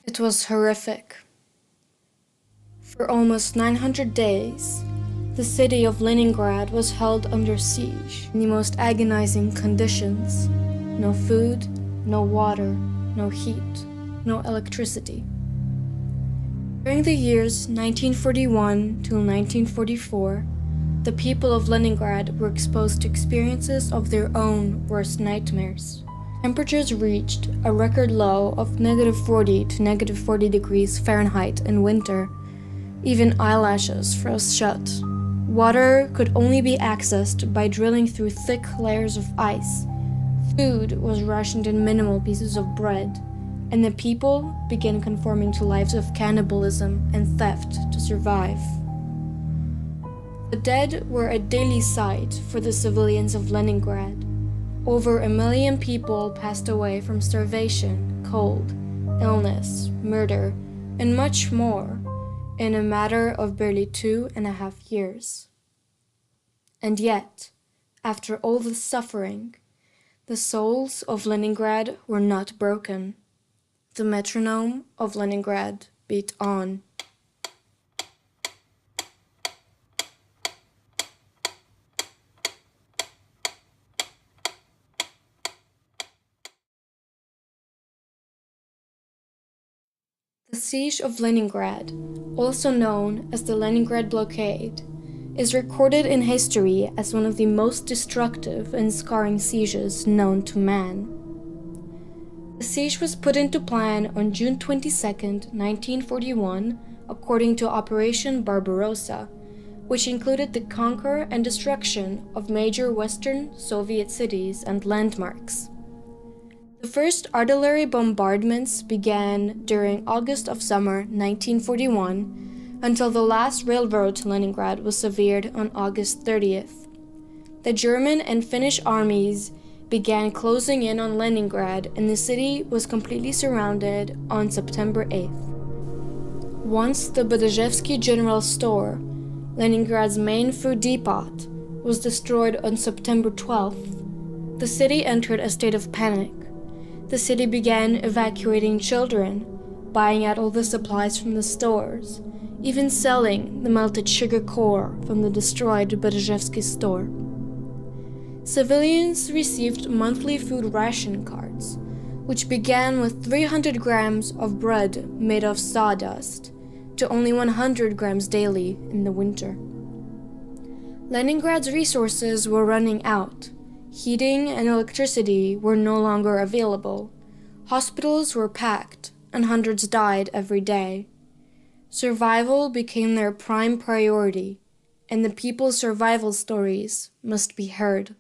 It was horrific. For almost 900 days, the city of Leningrad was held under siege in the most agonizing conditions. No food, no water, no heat, no electricity. During the years 1941 till 1944, the people of Leningrad were exposed to experiences of their own worst nightmares. Temperatures reached a record low of -40 to -40 degrees Fahrenheit in winter. Even eyelashes froze shut. Water could only be accessed by drilling through thick layers of ice. Food was rationed in minimal pieces of bread, and the people began conforming to lives of cannibalism and theft to survive. The dead were a daily sight for the civilians of Leningrad. Over 1 million people passed away from starvation, cold, illness, murder, and much more in a matter of barely 2.5 years. And yet, after all the suffering, the souls of Leningrad were not broken. The metronome of Leningrad beat on. The siege of Leningrad, also known as the Leningrad blockade, is recorded in history as one of the most destructive and scarring sieges known to man. The siege was put into plan on June 22, 1941, according to Operation Barbarossa, which included the conquer and destruction of major Western Soviet cities and landmarks. The first artillery bombardments began during August of summer 1941 until the last railroad to Leningrad was severed on August 30th. The German and Finnish armies began closing in on Leningrad, and the city was completely surrounded on September 8th. Once the Badajevsky General Store, Leningrad's main food depot, was destroyed on September 12th, the city entered a state of panic. The city began evacuating children, buying out all the supplies from the stores, even selling the melted sugar core from the destroyed Badajevsky store. Civilians received monthly food ration cards, which began with 300 grams of bread made of sawdust to only 100 grams daily in the winter. Leningrad's resources were running out. Heating and electricity were no longer available. Hospitals were packed, and hundreds died every day. Survival became their prime priority, and the people's survival stories must be heard.